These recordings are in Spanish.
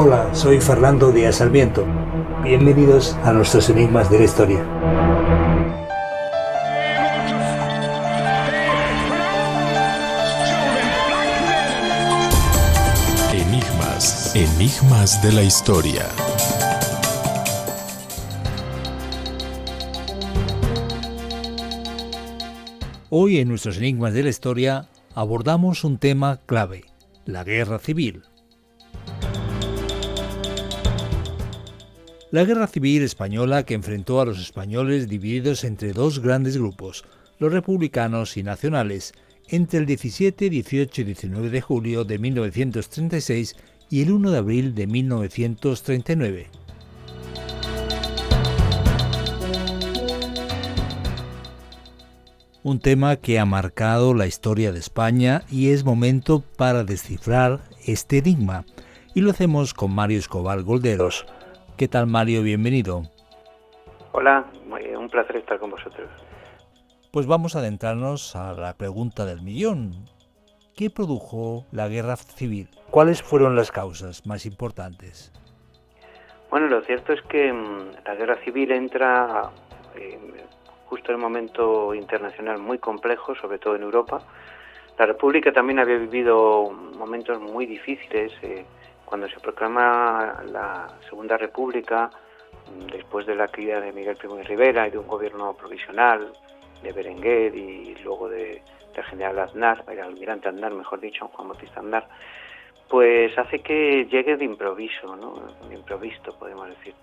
Hola, soy Fernando Díaz Sarmiento. Bienvenidos a nuestros enigmas de la historia. Enigmas de la historia. Hoy en nuestros enigmas de la historia abordamos un tema clave, la guerra civil. La guerra civil española que enfrentó a los españoles divididos entre dos grandes grupos, los republicanos y nacionales, entre el 17, 18 y 19 de julio de 1936 y el 1 de abril de 1939. Un tema que ha marcado la historia de España y es momento para descifrar este enigma. Y lo hacemos con Mario Escobar Golderos. ¿Qué tal, Mario? Bienvenido. Hola, un placer estar con vosotros. Pues vamos a adentrarnos a la pregunta del millón. ¿Qué produjo la guerra civil? ¿Cuáles fueron las causas más importantes? Bueno, lo cierto es que la guerra civil entra justo en un momento internacional muy complejo, sobre todo en Europa. La República también había vivido momentos muy difíciles. Cuando se proclama la Segunda República, después de la caída de Miguel Primo de Rivera y de un gobierno provisional de Berenguer y luego del general Aznar, el almirante Aznar, mejor dicho, Juan Bautista Aznar, pues hace que llegue de improviso, ¿no? De improviso, podemos decir.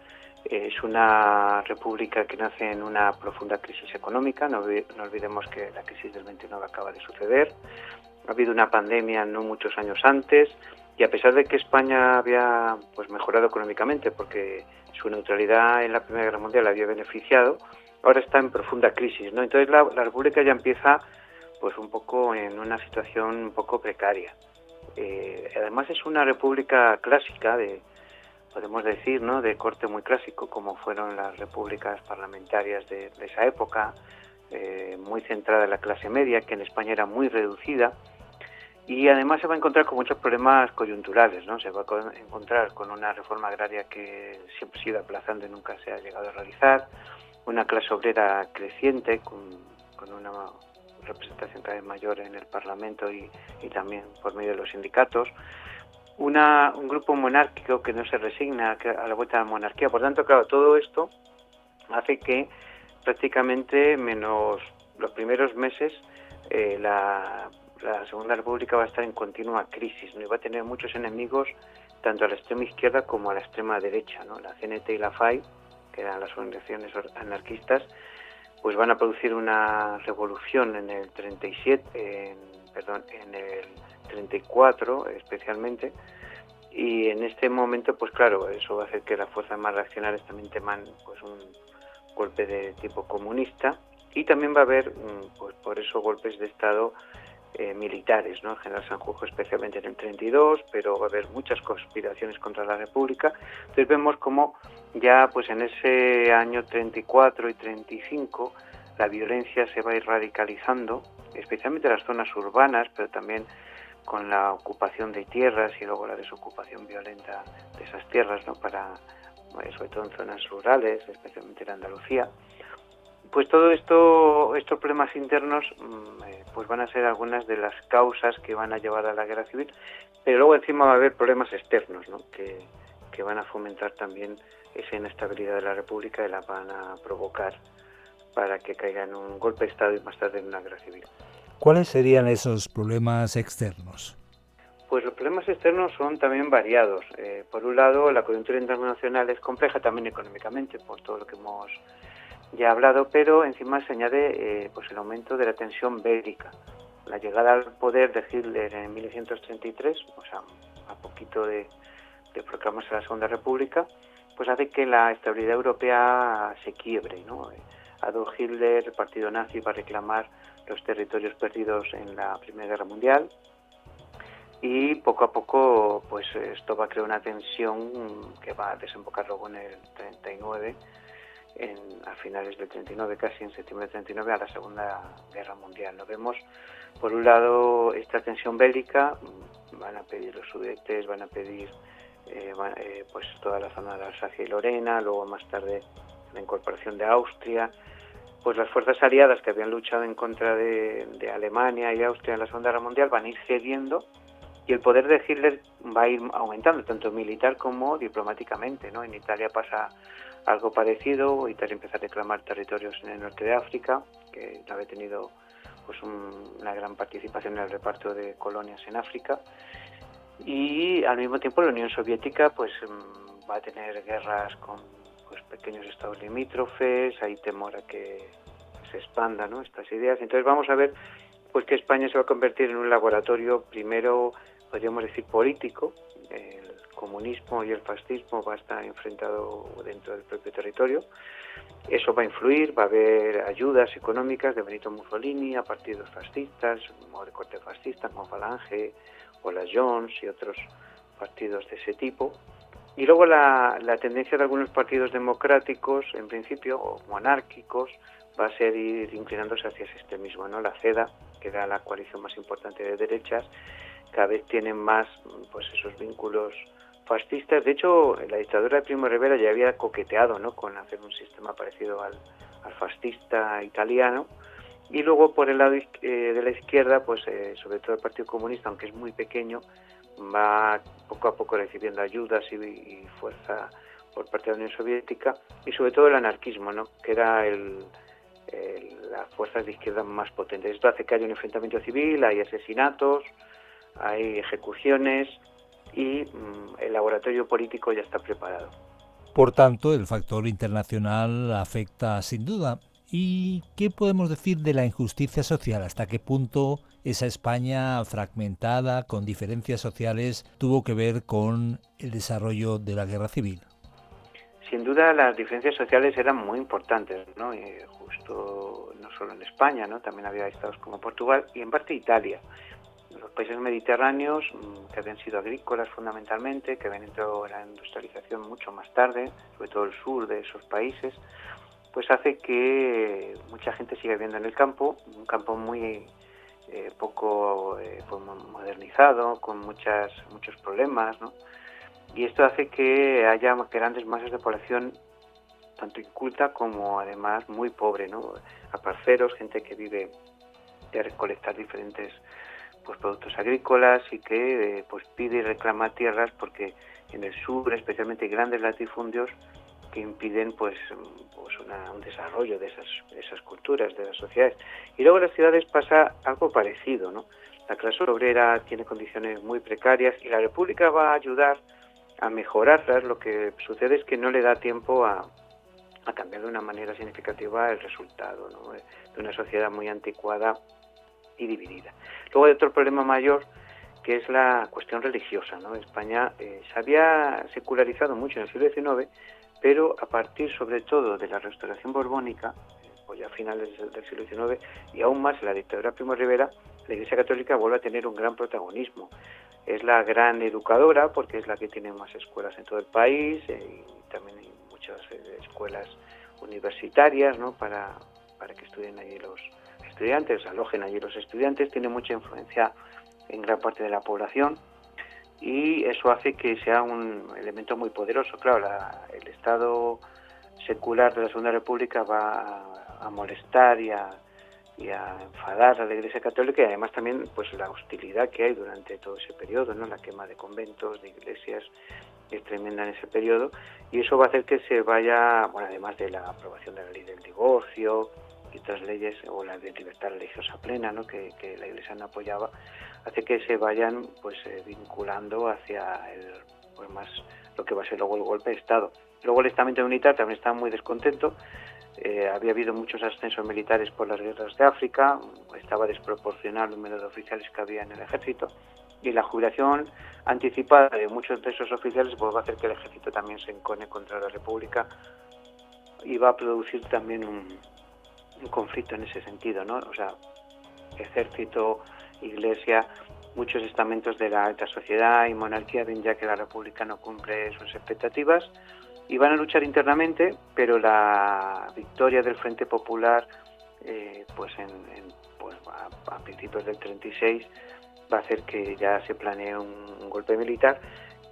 Es una república que nace en una profunda crisis económica. No olvidemos que la crisis del 29 acaba de suceder. Ha habido una pandemia no muchos años antes, y a pesar de que España había mejorado económicamente porque su neutralidad en la Primera Guerra Mundial la había beneficiado, ahora está en profunda crisis, ¿no? Entonces la república ya empieza un poco en una situación un poco precaria. Además es una república clásica, podemos decir, ¿no?, de corte muy clásico, como fueron las repúblicas parlamentarias de esa época, muy centrada en la clase media, que en España era muy reducida, y además se va a encontrar con muchos problemas coyunturales, ¿no? Se va a encontrar con una reforma agraria que siempre se ha ido aplazando y nunca se ha llegado a realizar, una clase obrera creciente con una representación cada vez mayor en el Parlamento y también por medio de los sindicatos, un grupo monárquico que no se resigna a la vuelta de la monarquía. Por tanto, claro, todo esto hace que prácticamente, menos los primeros meses, la Segunda República va a estar en continua crisis, ¿no? Y va a tener muchos enemigos, tanto a la extrema izquierda como a la extrema derecha, ¿no? La CNT y la FAI, que eran las organizaciones anarquistas, pues van a producir una revolución en el 37, en el 34 especialmente, y en este momento, pues claro, eso va a hacer que las fuerzas más reaccionarias también teman un golpe de tipo comunista, y también va a haber por eso golpes de Estado militares, ¿no? El general Sanjurjo especialmente en el 32, pero va a haber muchas conspiraciones contra la República. Entonces vemos como ya en ese año 34 y 35 la violencia se va a ir radicalizando, especialmente en las zonas urbanas, pero también con la ocupación de tierras y luego la desocupación violenta de esas tierras, ¿no?, sobre todo en zonas rurales, especialmente en Andalucía. Pues todo estos problemas internos van a ser algunas de las causas que van a llevar a la guerra civil, pero luego encima va a haber problemas externos, ¿no?, que van a fomentar también esa inestabilidad de la República y la van a provocar para que caiga en un golpe de Estado y más tarde en una guerra civil. ¿Cuáles serían esos problemas externos? Pues los problemas externos son también variados. Por un lado, la coyuntura internacional es compleja también económicamente, por todo lo que hemos ya hablado, pero encima se añade el aumento de la tensión bélica. La llegada al poder de Hitler en 1933, a poquito de proclamarse la Segunda República, pues hace que la estabilidad europea se quiebre, ¿no? Adolf Hitler, el partido nazi, va a reclamar los territorios perdidos en la Primera Guerra Mundial, y poco a poco esto va a crear una tensión que va a desembocar luego en el 39, a finales del 39, casi en septiembre del 39, a la Segunda Guerra Mundial. Lo vemos, por un lado, esta tensión bélica, van a pedir los Sudetes, van a pedir pues toda la zona de Alsacia y Lorena, luego más tarde la incorporación de Austria. Pues las fuerzas aliadas que habían luchado en contra de Alemania y Austria en la Segunda Guerra Mundial van a ir cediendo, y el poder de Hitler va a ir aumentando, tanto militar como diplomáticamente, ¿no? En Italia pasa algo parecido. Italia empieza a reclamar territorios en el norte de África, que había tenido pues una gran participación en el reparto de colonias en África, y al mismo tiempo la Unión Soviética pues va a tener guerras con pues pequeños estados limítrofes. Hay temor a que se expandan, ¿no?, estas ideas. Entonces vamos a ver pues que España se va a convertir en un laboratorio, primero podríamos decir político. El comunismo y el fascismo va a estar enfrentado dentro del propio territorio. Eso va a influir, va a haber ayudas económicas de Benito Mussolini a partidos fascistas o de corte fascista, como Falange o la Jones y otros partidos de ese tipo. Y luego la tendencia de algunos partidos democráticos, en principio, o monárquicos, va a ser ir inclinándose hacia ese extremismo, ¿no? La CEDA, que era la coalición más importante de derechas, cada vez tienen más pues esos vínculos fascistas. De hecho, la dictadura de Primo de Rivera ya había coqueteado, ¿no?, con hacer un sistema parecido al fascista italiano. Y luego por el lado de la izquierda, pues sobre todo el Partido Comunista, aunque es muy pequeño, va poco a poco recibiendo ayudas y fuerza por parte de la Unión Soviética, y sobre todo el anarquismo, ¿no?, que era las fuerzas de izquierda más potentes. Esto hace que haya un enfrentamiento civil, hay asesinatos, hay ejecuciones, y el laboratorio político ya está preparado. Por tanto, el factor internacional afecta sin duda. ¿Y qué podemos decir de la injusticia social? ¿Hasta qué punto esa España fragmentada, con diferencias sociales, tuvo que ver con el desarrollo de la guerra civil? Sin duda las diferencias sociales eran muy importantes, ¿no? Justo no solo en España, ¿no?, también había estados como Portugal y en parte Italia. Los países mediterráneos, que habían sido agrícolas fundamentalmente, que habían entrado en la industrialización mucho más tarde, sobre todo el sur de esos países, pues hace que mucha gente siga viviendo en el campo, un campo muy poco modernizado, con muchos problemas, ¿no? Y esto hace que haya grandes masas de población, tanto inculta como además muy pobre, ¿no? Aparceros, gente que vive de recolectar diferentes pues productos agrícolas, y que pues pide y reclama tierras, porque en el sur especialmente hay grandes latifundios que impiden pues un desarrollo de esas culturas, de las sociedades. Y luego en las ciudades pasa algo parecido, ¿no? La clase obrera tiene condiciones muy precarias y la República va a ayudar a mejorarlas. Lo que sucede es que no le da tiempo a cambiar de una manera significativa el resultado, ¿no?, de una sociedad muy anticuada y dividida. Luego hay otro problema mayor, que es la cuestión religiosa, ¿no? España se había secularizado mucho en el siglo XIX, pero a partir sobre todo de la restauración borbónica, pues ya a finales del siglo XIX, y aún más en la dictadura de Primo de Rivera, la Iglesia Católica vuelve a tener un gran protagonismo. Es la gran educadora, porque es la que tiene más escuelas en todo el país, y también hay muchas escuelas universitarias, ¿no?, para que estudien allí los estudiantes, alojen allí los estudiantes. Tiene mucha influencia en gran parte de la población, y eso hace que sea un elemento muy poderoso. Claro, el Estado secular de la Segunda República va a molestar y a enfadar a la Iglesia Católica, y además también pues la hostilidad que hay durante todo ese periodo, ¿no?, la quema de conventos, de iglesias, es tremenda en ese periodo, y eso va a hacer que se vaya, bueno, además de la aprobación de la ley del divorcio y otras leyes, o la de libertad religiosa plena, ¿no?, que la Iglesia no apoyaba, hace que se vayan pues vinculando hacia pues más lo que va a ser luego el golpe de Estado. Luego el estamento militar también estaba muy descontento. Había habido muchos ascensos militares por las guerras de África, estaba desproporcionado el número de oficiales que había en el ejército, y la jubilación anticipada de muchos de esos oficiales pues va a hacer que el ejército también se encone contra la República, y va a producir también un conflicto en ese sentido, ¿no? O sea, ejército, iglesia, muchos estamentos de la alta sociedad y monarquía ven ya que la República no cumple sus expectativas, y van a luchar internamente, pero la victoria del Frente Popular pues a principios del 36 va a hacer que ya se planee un golpe militar,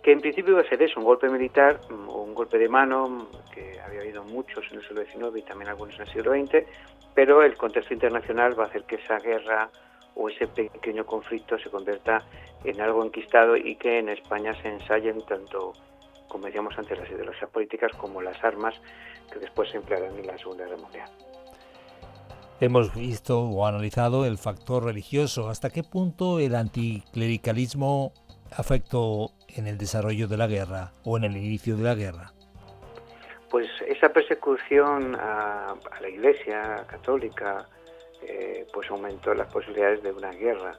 que en principio iba a ser eso, un golpe militar o un golpe de mano, que había habido muchos en el siglo XIX y también algunos en el siglo XX, pero el contexto internacional va a hacer que esa guerra o ese pequeño conflicto se convierta en algo enquistado y que en España se ensayen tanto, como decíamos antes, las ideologías políticas como las armas que después se emplearán en la Segunda Guerra Mundial. Hemos visto o analizado el factor religioso. ¿Hasta qué punto el anticlericalismo afectó en el desarrollo de la guerra o en el inicio de la guerra? Pues esa persecución a la Iglesia católica pues aumentó las posibilidades de una guerra.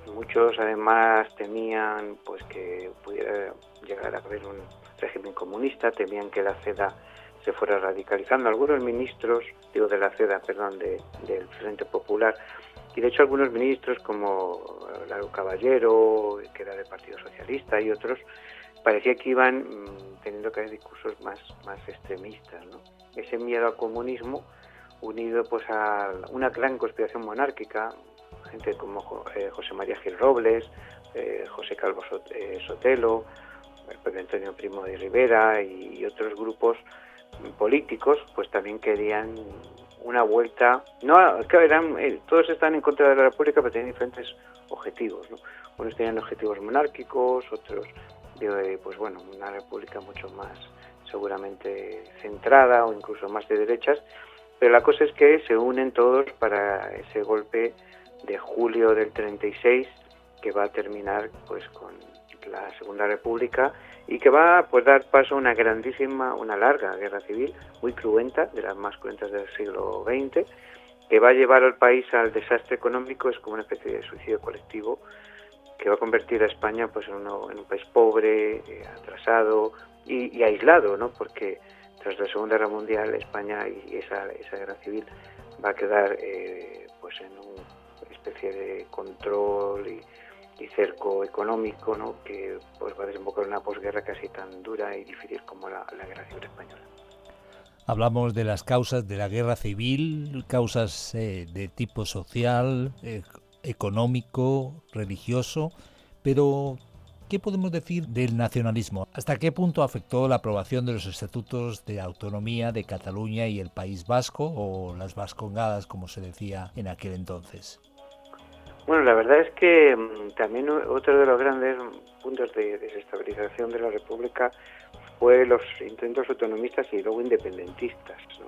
Muchos además temían pues que pudiera llegar a haber un régimen comunista, temían que la CEDA se fuera radicalizando. Algunos ministros, del Frente Popular, y de hecho algunos ministros como Largo Caballero, que era del Partido Socialista, y otros, parecía que iban teniendo que haber discursos más extremistas, ¿no? Ese miedo al comunismo, unido pues a una gran conspiración monárquica, gente como José María Gil Robles, José Calvo Sotelo, Pedro Antonio Primo de Rivera y otros grupos políticos, pues también querían una vuelta. No, claro, todos están en contra de la República, pero tenían diferentes objetivos, ¿no? Unos tenían objetivos monárquicos, otros pues bueno, una república mucho más seguramente centrada o incluso más de derechas, pero la cosa es que se unen todos para ese golpe de julio del 36 que va a terminar pues con la Segunda República y que va a pues dar paso a una larga guerra civil muy cruenta, de las más cruentas del siglo XX, que va a llevar al país al desastre económico. Es como una especie de suicidio colectivo que va a convertir a España pues en un país pobre, atrasado y aislado, ¿no? Porque tras la Segunda Guerra Mundial España y esa guerra civil va a quedar pues en una especie de control y cerco económico, ¿no? Que pues va a desembocar en una posguerra casi tan dura y difícil como la Guerra Civil Española. Hablamos de las causas de la guerra civil, causas de tipo social, económico, religioso, pero ¿qué podemos decir del nacionalismo? ¿Hasta qué punto afectó la aprobación de los estatutos de autonomía de Cataluña y el País Vasco, o las Vascongadas, como se decía en aquel entonces? Bueno, la verdad es que también otro de los grandes puntos de desestabilización de la República fue los intentos autonomistas y luego independentistas, ¿no?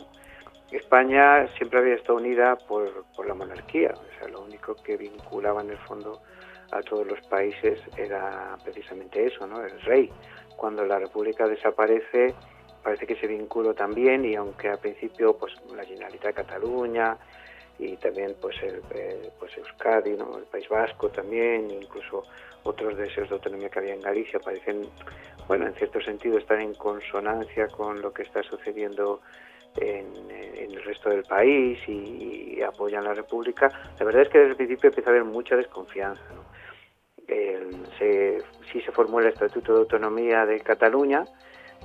España siempre había estado unida por la monarquía, o sea, lo único que vinculaba en el fondo a todos los países era precisamente eso, ¿no? El rey. Cuando la República desaparece, parece que ese vínculo también, y aunque al principio pues la Generalitat de Cataluña y también pues Euskadi, ¿no? El País Vasco también, incluso otros deseos de autonomía que había en Galicia parecen, bueno, en cierto sentido estar en consonancia con lo que está sucediendo en el resto del país y apoyan la República. La verdad es que desde el principio empieza a haber mucha desconfianza, ¿no? Sí se formó el Estatuto de Autonomía de Cataluña,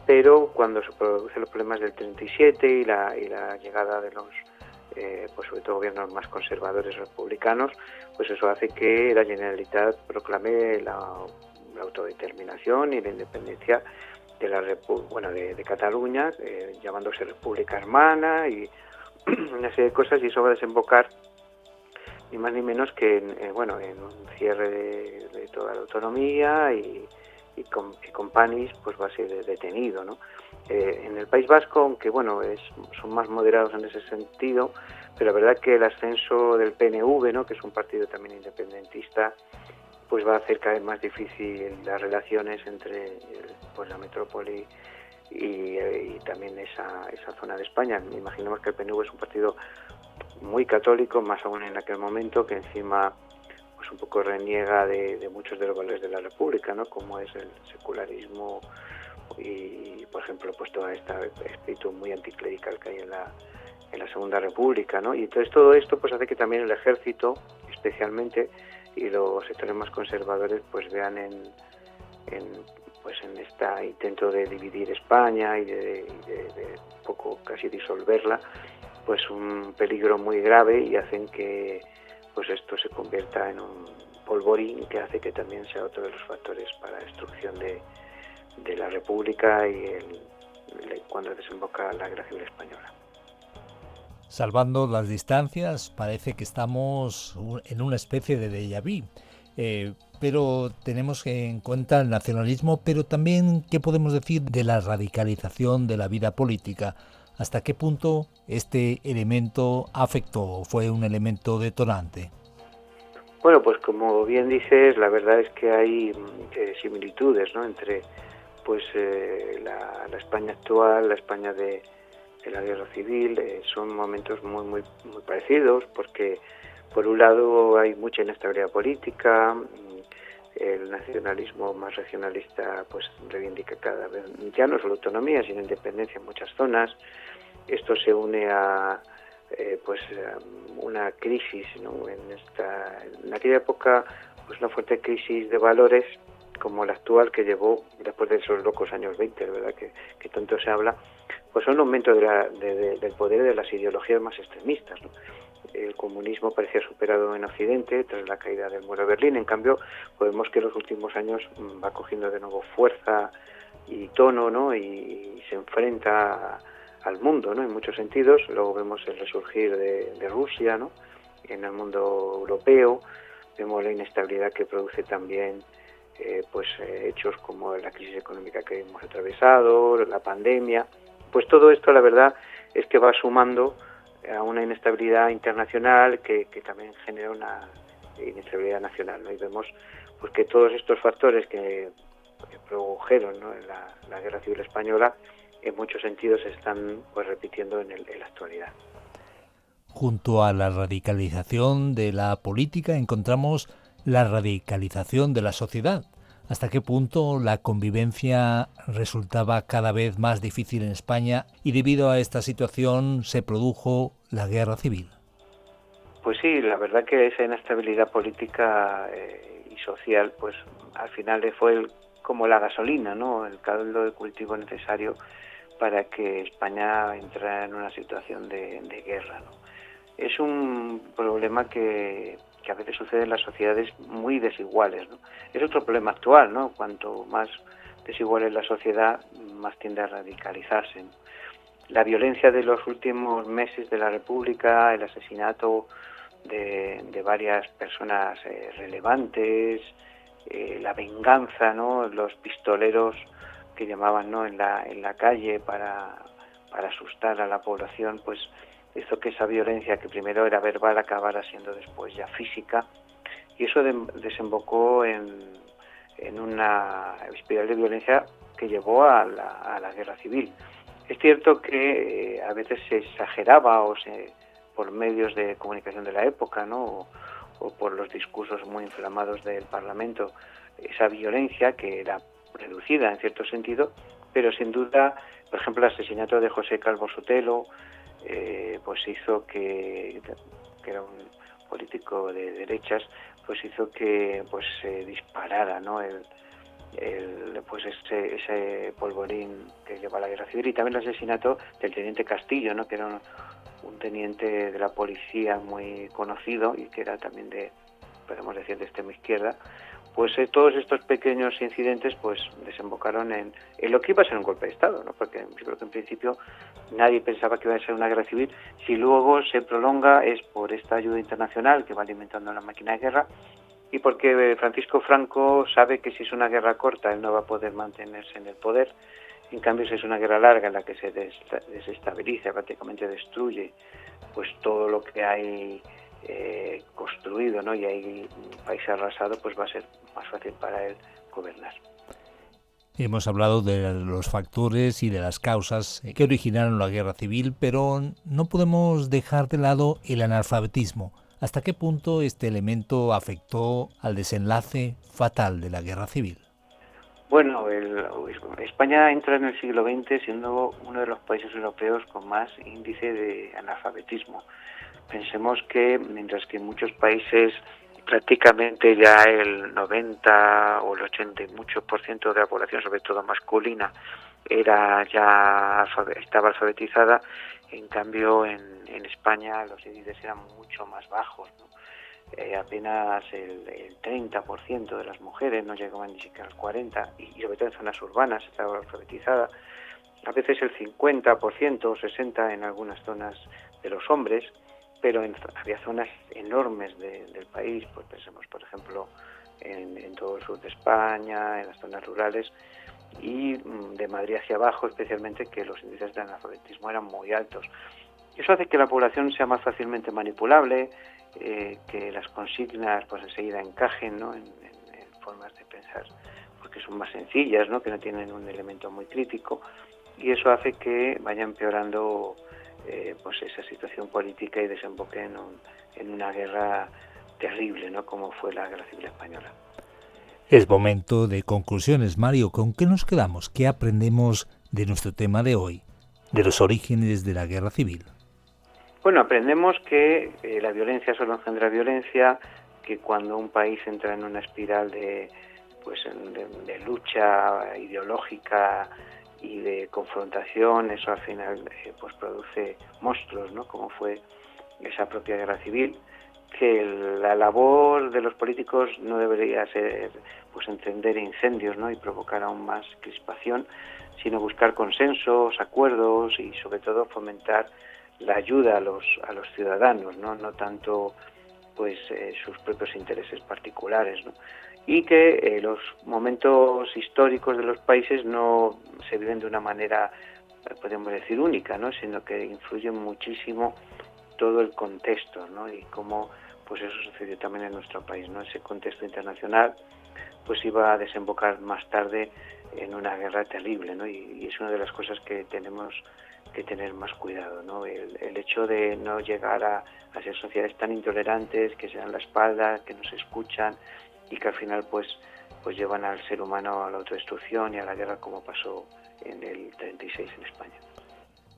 pero cuando se producen los problemas del 37 y la llegada de los pues sobre todo gobiernos más conservadores republicanos, pues eso hace que la Generalitat proclame la autodeterminación y la independencia de la de Cataluña, llamándose República Hermana y una serie de cosas, y eso va a desembocar ni más ni menos que en un cierre de toda la autonomía y Companys pues va a ser detenido, ¿no? En el País Vasco, aunque bueno son más moderados en ese sentido, pero la verdad que el ascenso del PNV, ¿no? Que es un partido también independentista, pues va a hacer cada vez más difícil las relaciones entre pues la metrópoli y también esa zona de España. Imaginemos que el PNV es un partido muy católico, más aún en aquel momento, que encima pues un poco reniega de muchos de los valores de la República, ¿no? Como es el secularismo y, por ejemplo, pues todo este espíritu muy anticlerical que hay en la Segunda República, ¿no? Y entonces todo esto pues hace que también el ejército, especialmente, y los sectores más conservadores pues vean en este intento de dividir España y de un poco casi disolverla, pues un peligro muy grave, y hacen que pues esto se convierta en un polvorín que hace que también sea otro de los factores para la destrucción de la República y cuando desemboca la Guerra Civil Española. Salvando las distancias, parece que estamos en una especie de déjà vu, pero tenemos en cuenta el nacionalismo, pero también, ¿qué podemos decir de la radicalización de la vida política? ¿Hasta qué punto este elemento afectó, fue un elemento detonante? Bueno, pues como bien dices, la verdad es que hay similitudes, ¿no?, entre pues la España actual, la España de la Guerra Civil. Son momentos muy parecidos, porque por un lado hay mucha inestabilidad política, el nacionalismo más regionalista pues reivindica cada vez ya no solo autonomía sino independencia en muchas zonas. Esto se une a una crisis, ¿no?, en aquella época, pues una fuerte crisis de valores como la actual, que llevó después de esos locos años 20, ¿verdad?, que tanto se habla, pues a un aumento del poder de las ideologías más extremistas, ¿no? El comunismo parecía superado en Occidente tras la caída del muro de Berlín. En cambio, pues vemos que en los últimos años va cogiendo de nuevo fuerza y tono, ¿no?, y se enfrenta al mundo, ¿no?, en muchos sentidos. Luego vemos el resurgir de Rusia, ¿no?, en el mundo europeo. Vemos la inestabilidad que produce también hechos como la crisis económica que hemos atravesado, la pandemia. Pues todo esto, la verdad, es que va sumando a una inestabilidad internacional que también genera una inestabilidad nacional, ¿no? Y vemos pues que todos estos factores que produjeron, ¿no?, en la Guerra Civil Española, en muchos sentidos se están pues repitiendo en la actualidad. Junto a la radicalización de la política encontramos la radicalización de la sociedad. ¿Hasta qué punto la convivencia resultaba cada vez más difícil en España y debido a esta situación se produjo la guerra civil? Pues sí, la verdad que esa inestabilidad política y social, pues al final fue como la gasolina, ¿no?, el caldo de cultivo necesario para que España entrara en una situación de guerra, ¿no? Es un problema que a veces sucede en las sociedades muy desiguales, ¿no? Es otro problema actual, ¿no? Cuanto más desigual es la sociedad, más tiende a radicalizarse, ¿no? La violencia de los últimos meses de la República, el asesinato de varias personas relevantes, la venganza, ¿no?, los pistoleros que llamaban, ¿no?, en la calle para asustar a la población, pues hizo que esa violencia, que primero era verbal, acabara siendo después ya física, y eso desembocó en una espiral de violencia que llevó a la guerra civil. Es cierto que a veces se exageraba por medios de comunicación de la época, ¿no?, o por los discursos muy inflamados del Parlamento, esa violencia que era reducida en cierto sentido, pero sin duda, por ejemplo, el asesinato de José Calvo Sotelo pues hizo que era un político de derechas, pues hizo que pues se disparara, ¿no?, ese polvorín que lleva a la guerra civil, y también el asesinato del teniente Castillo, ¿no?, que era un teniente de la policía muy conocido y que era también podemos decir, de extrema izquierda. Pues todos estos pequeños incidentes pues desembocaron en lo que iba a ser un golpe de Estado, ¿no?, porque yo creo que en principio nadie pensaba que iba a ser una guerra civil. Si luego se prolonga es por esta ayuda internacional que va alimentando la máquina de guerra, y porque Francisco Franco sabe que si es una guerra corta él no va a poder mantenerse en el poder. En cambio, si es una guerra larga en la que se desestabiliza, prácticamente destruye pues todo lo que hay construido, ¿no?, y hay un país arrasado, pues va a ser más fácil para él gobernar. Hemos hablado de los factores y de las causas que originaron la guerra civil, pero no podemos dejar de lado el analfabetismo. ¿Hasta qué punto este elemento afectó al desenlace fatal de la guerra civil? Bueno, España entra en el siglo XX siendo uno de los países europeos con más índice de analfabetismo. Pensemos que mientras que en muchos países prácticamente ya el 90 o el 80 y mucho por ciento de la población, sobre todo masculina, estaba alfabetizada, en cambio en España los índices eran mucho más bajos, ¿no? apenas el 30% de las mujeres, no llegaban ni siquiera al 40%, y sobre todo en zonas urbanas estaba alfabetizada. A veces el 50% o 60% en algunas zonas de los hombres, pero había zonas enormes del país, pues pensemos por ejemplo en todo el sur de España, en las zonas rurales, y de Madrid hacia abajo especialmente, que los índices de analfabetismo eran muy altos. Eso hace que la población sea más fácilmente manipulable, que las consignas pues enseguida encajen, ¿no? en formas de pensar, porque son más sencillas, ¿no? Que no tienen un elemento muy crítico, y eso hace que vaya empeorando pues esa situación política y desemboque en una guerra terrible, ¿no? Como fue la Guerra Civil Española. Es momento de conclusiones, Mario. ¿Con qué nos quedamos? ¿Qué aprendemos de nuestro tema de hoy, de los orígenes de la Guerra Civil? Bueno, aprendemos que la violencia solo engendra violencia, que cuando un país entra en una espiral de lucha ideológica y de confrontación, eso al final pues produce monstruos, ¿no? Como fue esa propia guerra civil, que la labor de los políticos no debería ser pues encender incendios, ¿no? Y provocar aún más crispación, sino buscar consensos, acuerdos y sobre todo fomentar la ayuda a los ciudadanos, no tanto pues sus propios intereses particulares, ¿no? Y que los momentos históricos de los países no se viven de una manera, podemos decir, única, ¿no? Sino que influye muchísimo todo el contexto, ¿no? Y cómo pues eso sucedió también en nuestro país, ¿no? Ese contexto internacional pues iba a desembocar más tarde en una guerra terrible, ¿no? Y es una de las cosas que tenemos que tener más cuidado, ¿no? El hecho de no llegar a ser sociedades tan intolerantes, que se dan la espalda, que no se escuchan y que al final pues llevan al ser humano a la autodestrucción y a la guerra, como pasó en el 36 en España.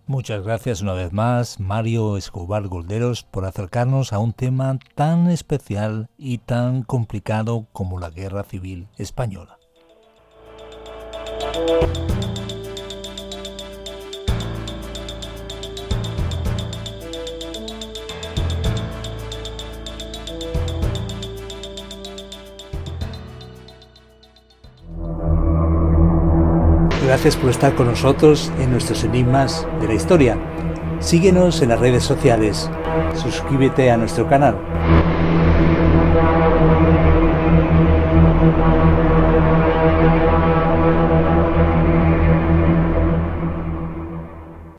Muchas gracias una vez más, Mario Escobar Golderos, por acercarnos a un tema tan especial y tan complicado como la Guerra Civil Española. Gracias por estar con nosotros en nuestros enigmas de la historia. Síguenos en las redes sociales. Suscríbete a nuestro canal.